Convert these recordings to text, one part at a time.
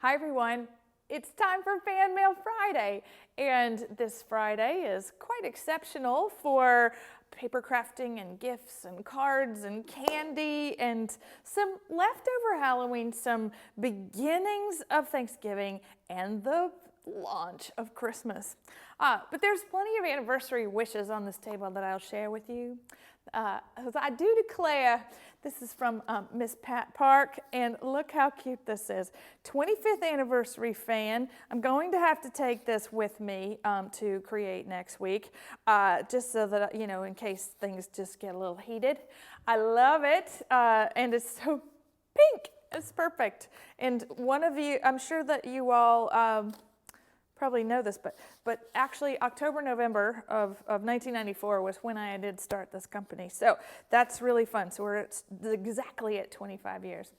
Hi everyone, it's time for Fan Mail Friday, and this Friday is quite exceptional for paper crafting and gifts and cards and candy and some leftover Halloween, some beginnings of Thanksgiving, and the launch of Christmas. But there's plenty of anniversary wishes on this table that I'll share with you. As I do declare, this is from Miss Pat Park, and look how cute this is. 25th anniversary fan. I'm going to have to take this with me to create next week, just so that, you know, in case things just get a little heated. I love it, and it's so pink. It's perfect. And one of you, I'm sure that you all probably know this, but actually October, November of 1994 was when I did start this company. So that's really fun. So we're exactly at 25 years.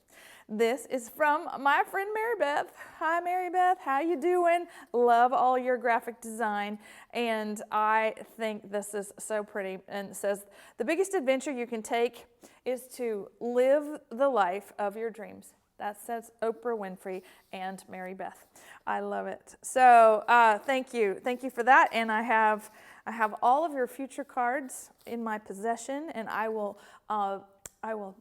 This is from my friend Mary Beth. Hi Mary Beth, how you doing? Love all your graphic design, and I think this is so pretty. And it says, the biggest adventure you can take is to live the life of your dreams. That says Oprah Winfrey and Mary Beth. I love it. So thank you for that. And I have all of your future cards in my possession, and I will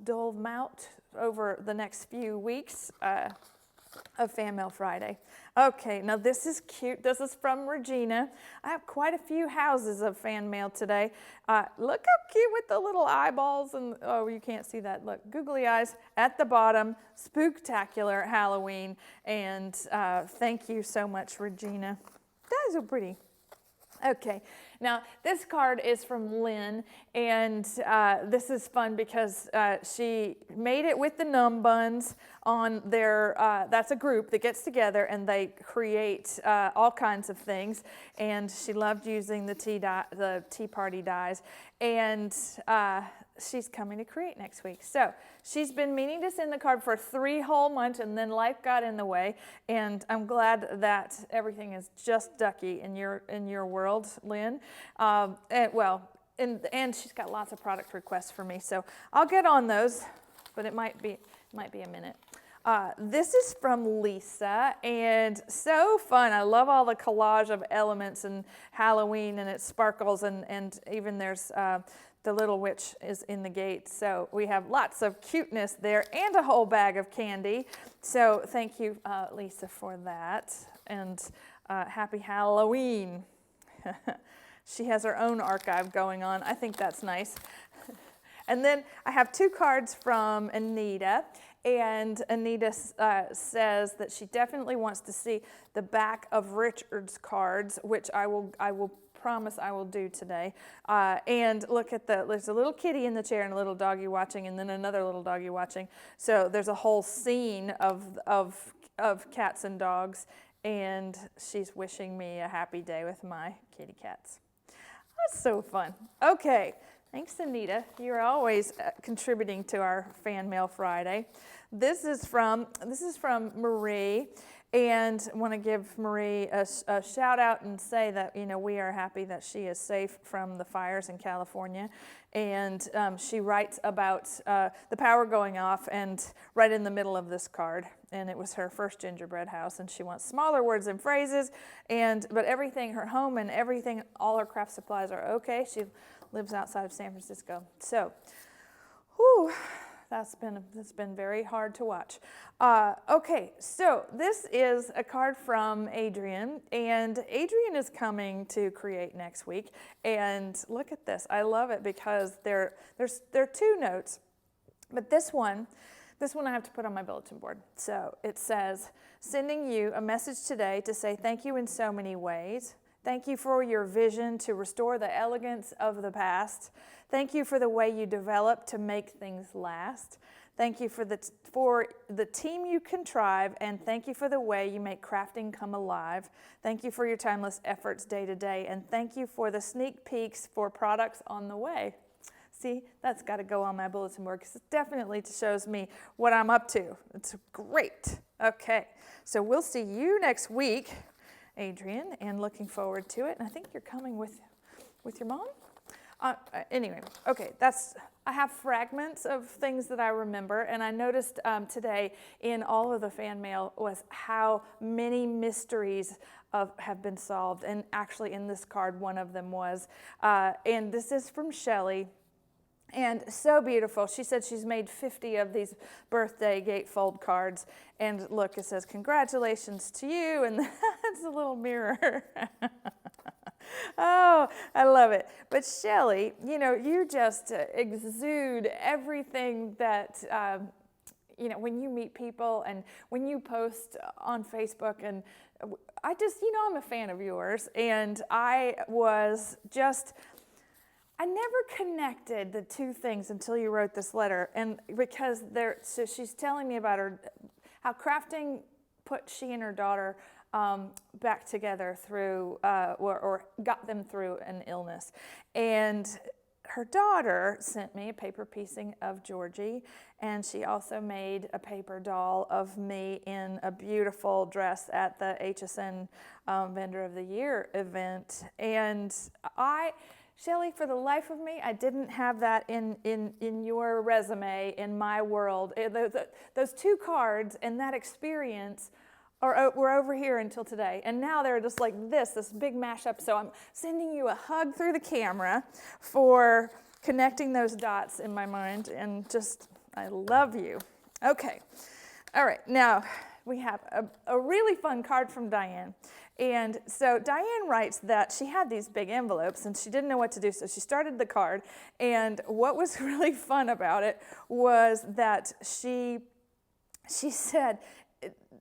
dole them out over the next few weeks of Fan Mail Friday. Okay, now this is cute. This is from Regina. I have quite a few houses of fan mail today. Look how cute with the little eyeballs and, oh, you can't see that. Look, googly eyes at the bottom. Spooktacular Halloween. And thank you so much, Regina. That is so pretty. Okay, now this card is from Lynn, and this is fun because she made it with the Numb Buns on their, that's a group that gets together and they create all kinds of things, and she loved using the tea party dies, and she's coming to create next week. So she's been meaning to send the card for 3 whole months, and then life got in the way, and I'm glad that everything is just ducky in your world, Lynn. And she's got lots of product requests for me, so I'll get on those, but it might be a minute. This is from Lisa, and so fun. I love all the collage of elements and Halloween, and it sparkles, and even there's the little witch is in the gate. So we have lots of cuteness there and a whole bag of candy. So thank you, Lisa, for that. And happy Halloween. She has her own archive going on. I think that's nice. And then I have 2 cards from Anita. And Anita says that she definitely wants to see the back of Richard's cards, which I will promise I will do today. And look at there's a little kitty in the chair and a little doggy watching, and then another little doggy watching. So there's a whole scene of cats and dogs, and she's wishing me a happy day with my kitty cats. That's so fun. Okay, thanks, Anita. You're always contributing to our Fan Mail Friday. This is from Marie. And I want to give Marie a shout out and say that, you know, we are happy that she is safe from the fires in California. And she writes about the power going off, and right in the middle of this card. And it was her first gingerbread house, and she wants smaller words and phrases. But everything, her home and everything, all her craft supplies are okay. She lives outside of San Francisco. So, whew. That's been very hard to watch. Okay, so this is a card from Adrian, and Adrian is coming to create next week. And look at this. I love it because there are 2 notes, but this one I have to put on my bulletin board. So it says, sending you a message today to say thank you in so many ways. Thank you for your vision to restore the elegance of the past. Thank you for the way you develop to make things last. Thank you for the team you contrive, and thank you for the way you make crafting come alive. Thank you for your timeless efforts day to day, and thank you for the sneak peeks for products on the way. See, that's got to go on my bulletin board because it definitely shows me what I'm up to. It's great. Okay, so we'll see you next week, Adrian, and looking forward to it. And I think you're coming with your mom? Anyway, okay, I have fragments of things that I remember, and I noticed today in all of the fan mail was how many mysteries have been solved, and actually in this card, one of them was, and this is from Shelley. And so beautiful. She said she's made 50 of these birthday gatefold cards. And look, it says, congratulations to you. And that's a little mirror. Oh, I love it. But Shelley, you just exude everything that, when you meet people and when you post on Facebook. And I just, I'm a fan of yours. And I never connected the two things until you wrote this letter, and because so she's telling me about how crafting put she and her daughter back together through, or got them through an illness, and her daughter sent me a paper piecing of Georgie, and she also made a paper doll of me in a beautiful dress at the HSN Vendor of the Year event, and Shelley, for the life of me, I didn't have that in your resume, in my world. Those two cards and that experience were over here until today. And now they're just like this big mashup. So I'm sending you a hug through the camera for connecting those dots in my mind. And I love you. Okay. All right. Now we have a really fun card from Diane. And so Diane writes that she had these big envelopes and she didn't know what to do, so she started the card. And what was really fun about it was that she said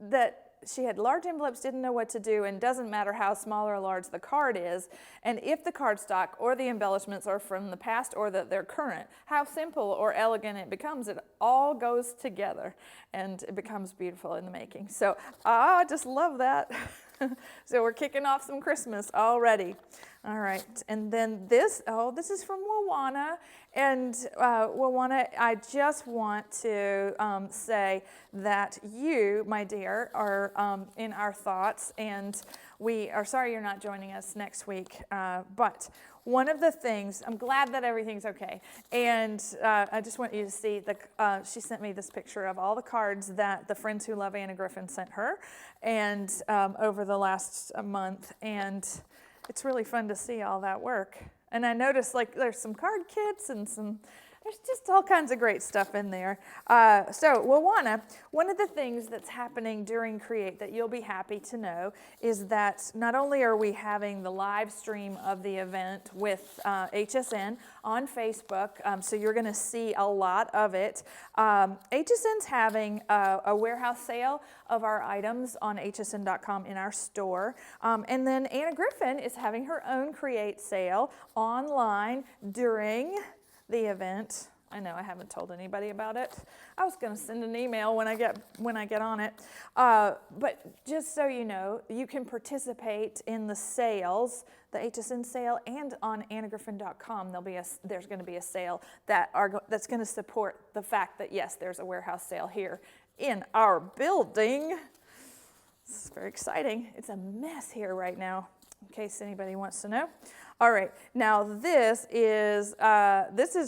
that she had large envelopes, didn't know what to do, and doesn't matter how small or large the card is, and if the cardstock or the embellishments are from the past or that they're current, how simple or elegant it becomes, it all goes together and it becomes beautiful in the making. So I just love that. So we're kicking off some Christmas already. All right, and then this is from Wawana. And Wawana, I just want to say that you, my dear, are in our thoughts, and we are sorry you're not joining us next week. But one of the things, I'm glad that everything's okay. And I just want you to see, she sent me this picture of all the cards that the Friends Who Love Anna Griffin sent her, and over the last month. And it's really fun to see all that work. And I noticed there's some card kits and there's just all kinds of great stuff in there. So Wawana, one of the things that's happening during Create that you'll be happy to know is that not only are we having the live stream of the event with HSN on Facebook, so you're going to see a lot of it. HSN's having a warehouse sale of our items on hsn.com in our store. And then Anna Griffin is having her own Create sale online during the event. I know I haven't told anybody about it. I was going to send an email when I get on it. But just so you know, you can participate in the sales, the HSN sale, and on annagriffin.com there's going to be a sale that's going to support the fact that yes, there's a warehouse sale here in our building. This is very exciting. It's a mess here right now, in case anybody wants to know. All right, now this is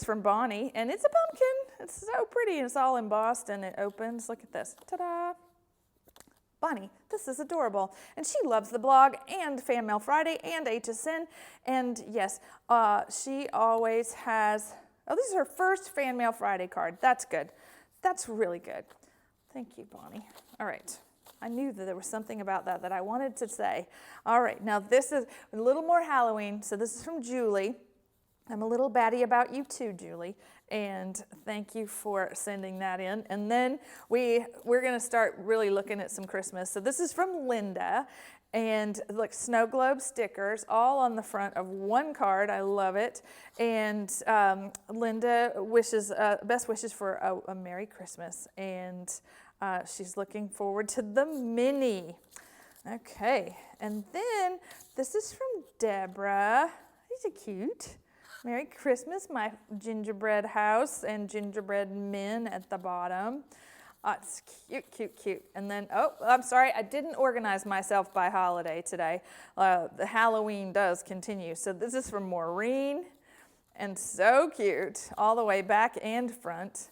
from Bonnie, and it's a pumpkin. It's so pretty, and it's all embossed, and it opens. Look at this, ta-da! Bonnie, this is adorable, and she loves the blog and Fan Mail Friday and HSN, and yes, she always has. Oh, this is her first Fan Mail Friday card. That's good. That's really good. Thank you, Bonnie. All right. I knew that there was something about that I wanted to say. All right, now this is a little more Halloween. So this is from Julie. I'm a little batty about you too, Julie. And thank you for sending that in. And then we're going to start really looking at some Christmas. So this is from Linda. And look, snow globe stickers all on the front of one card. I love it. And Linda wishes best wishes for a Merry Christmas. And she's looking forward to the mini. Okay, and then this is from Deborah. These are cute. Merry Christmas, my gingerbread house and gingerbread men at the bottom. It's cute, cute, cute. And then, oh, I'm sorry, I didn't organize myself by holiday today. The Halloween does continue. So this is from Maureen. and so cute, all the way back and front.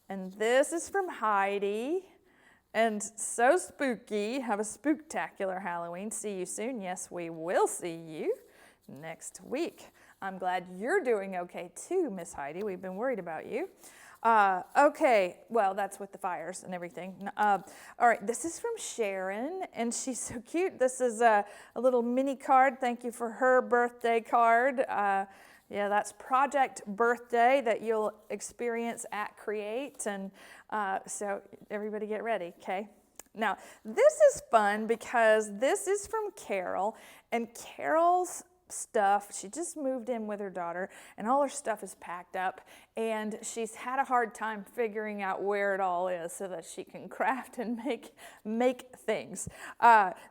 And this is from Heidi, and so spooky. Have a spooktacular Halloween. See you soon. Yes, we will see you next week. I'm glad you're doing okay too, Miss Heidi. We've been worried about you. Okay, well, that's with the fires and everything. All right, this is from Sharon, and she's so cute. This is a little mini card. Thank you for her birthday card. Yeah, that's Project Birthday that you'll experience at Create, and so everybody get ready, okay? Now, this is fun because this is from Carol, and Carol's stuff, she just moved in with her daughter, and all her stuff is packed up, and she's had a hard time figuring out where it all is so that she can craft and make things.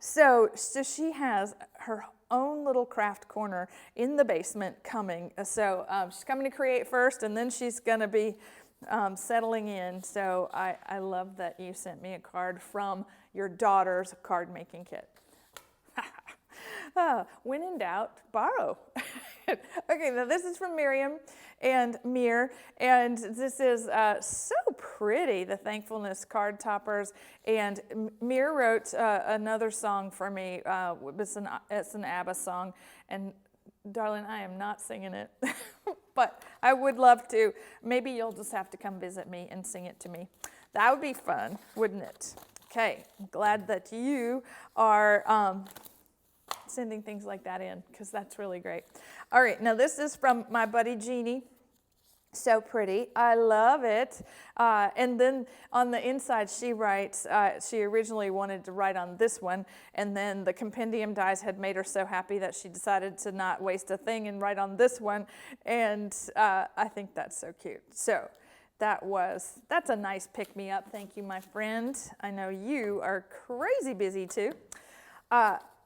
So she has her own little craft corner in the basement coming. So she's coming to Create first, and then she's going to be settling in. So I love that you sent me a card from your daughter's card making kit. When in doubt, borrow. Okay, now this is from Miriam and Mir, and this is so pretty, the thankfulness card toppers. And Mir wrote another song for me. It's an ABBA song, and darling, I am not singing it, but I would love to. Maybe you'll just have to come visit me and sing it to me. That would be fun, wouldn't it? Okay, I'm glad that you are sending things like that in, because that's really great. All right, now this is from my buddy Jeannie. So pretty. I love it. And then on the inside, she writes, she originally wanted to write on this one, and then the compendium dies had made her so happy that she decided to not waste a thing and write on this one. And I think that's so cute. So that's a nice pick-me-up. Thank you, my friend. I know you are crazy busy too.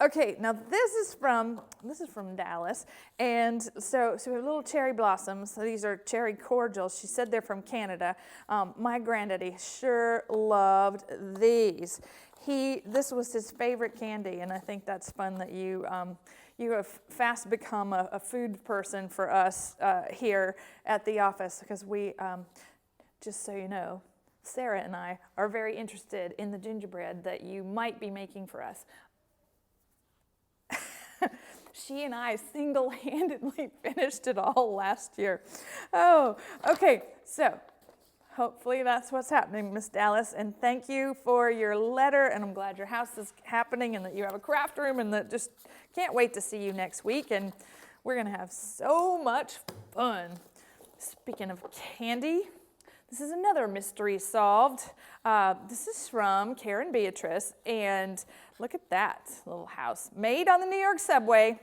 Okay, now this is from Dallas, and so we have little cherry blossoms. So these are cherry cordials. She said they're from Canada. My granddaddy sure loved these. This was his favorite candy, and I think that's fun that you have fast become a food person for us here at the office, because we, just so you know, Sarah and I are very interested in the gingerbread that you might be making for us. She and I single-handedly finished it all last year. Oh, okay, so hopefully that's what's happening, Miss Dallas, and thank you for your letter, and I'm glad your house is happening and that you have a craft room, and that just can't wait to see you next week, and we're gonna have so much fun. Speaking of candy, this is another mystery solved. This is from Karen Beatrice, and look at that little house made on the New York subway.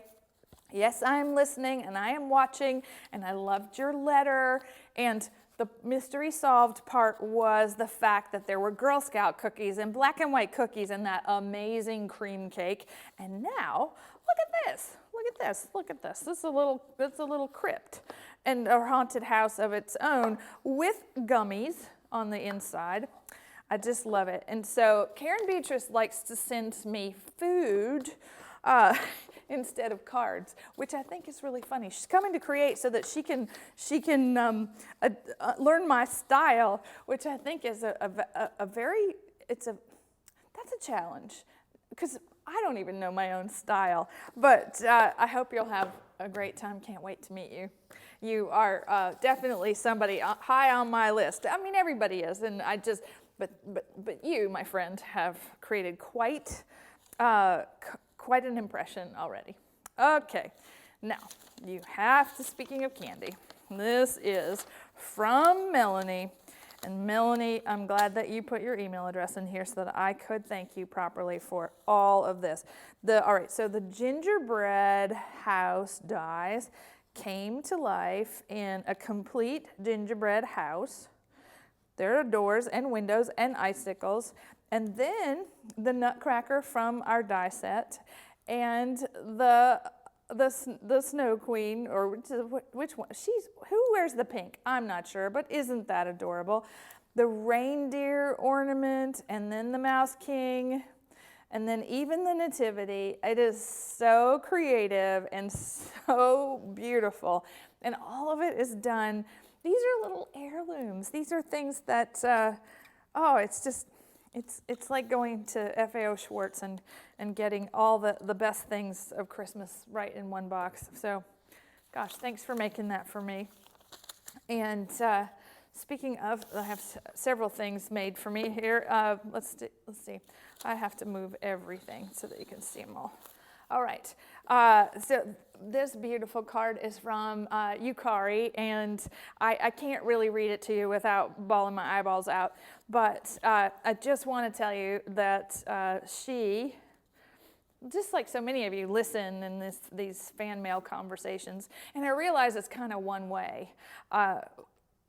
Yes, I am listening, and I am watching, and I loved your letter. And the mystery solved part was the fact that there were Girl Scout cookies and black and white cookies and that amazing cream cake. And now, look at this. Look at this. Look at this. It's a little crypt and a haunted house of its own with gummies on the inside. I just love it. And so Karen Beatrice likes to send me food instead of cards, which I think is really funny. She's coming to Create so that she can learn my style, which I think is that's a challenge, because I don't even know my own style. But I hope you'll have a great time. Can't wait to meet you. You are definitely somebody high on my list. I mean, everybody is, and but you, my friend, have created quite an impression already. Okay, now you have to, speaking of candy, this is from Melanie. And Melanie, I'm glad that you put your email address in here so that I could thank you properly for all of this. All right, so the gingerbread house dies came to life in a complete gingerbread house. There are doors and windows and icicles. And then the nutcracker from our die set and the Snow Queen, or which one? Who wears the pink? I'm not sure, but isn't that adorable? The reindeer ornament, and then the Mouse King, and then even the Nativity. It is so creative and so beautiful. And all of it is done. These are little heirlooms. These are things that, it's like going to FAO Schwartz and getting all the best things of Christmas right in one box. So, gosh, thanks for making that for me. And speaking of, I have several things made for me here. Let's see. I have to move everything so that you can see them all. All right. So this beautiful card is from Yukari, and I can't really read it to you without bawling my eyeballs out. But I just want to tell you that she, just like so many of you, listen in these fan mail conversations, and I realize it's kind of one way.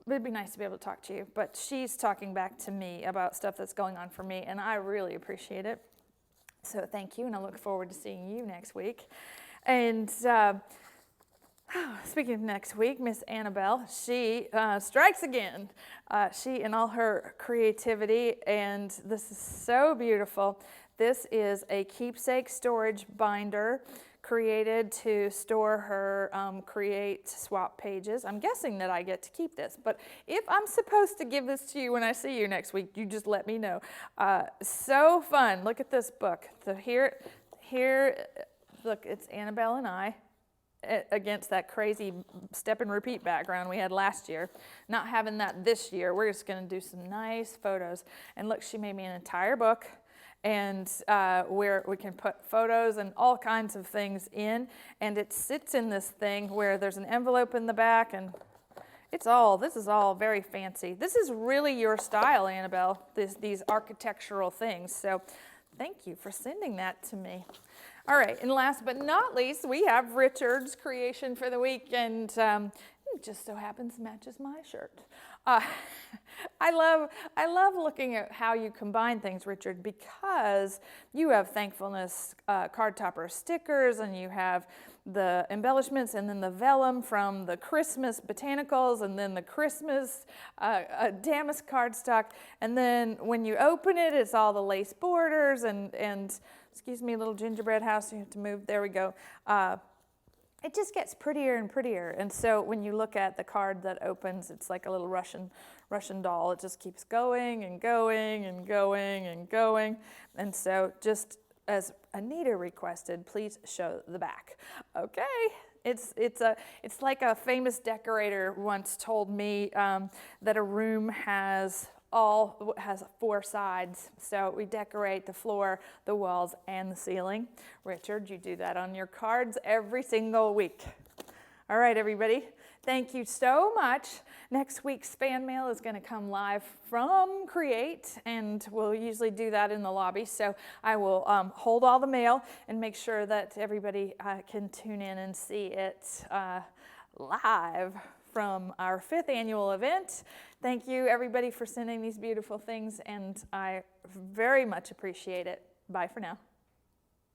It'd be nice to be able to talk to you, but she's talking back to me about stuff that's going on for me, and I really appreciate it. So thank you, and I look forward to seeing you next week. And speaking of next week, Miss Annabelle, she strikes again. She and all her creativity, and this is so beautiful. This is a keepsake storage binder created to store her create swap pages. I'm guessing that I get to keep this, but if I'm supposed to give this to you when I see you next week, you just let me know. So fun. Look at this book. So here, look, it's Annabelle and I against that crazy step and repeat background we had last year. Not having that this year. We're just going to do some nice photos. And look, she made me an entire book, and where we can put photos and all kinds of things in, and it sits in this thing where there's an envelope in the back, and this is all very fancy. This is really your style, Annabelle, these architectural things. So thank you for sending that to me. All right, and last but not least, we have Richard's creation for the week, and it just so happens matches my shirt. I love looking at how you combine things, Richard, because you have thankfulness card topper stickers, and you have the embellishments, and then the vellum from the Christmas botanicals, and then the Christmas damask cardstock, and then when you open it, it's all the lace borders, and excuse me, little gingerbread house, you have to move, there we go. It just gets prettier and prettier. And so when you look at the card that opens, it's like a little Russian doll. It just keeps going and going and going and going. And so just as Anita requested, please show the back. Okay. It's like a famous decorator once told me that a room has 4 sides. So we decorate the floor, the walls, and the ceiling. Richard, you do that on your cards every single week. All right, everybody. Thank you so much. Next week's fan mail is going to come live from Create, and we'll usually do that in the lobby. So I will hold all the mail and make sure that everybody can tune in and see it live from our 5th annual event. Thank you, everybody, for sending these beautiful things, and I very much appreciate it. Bye for now.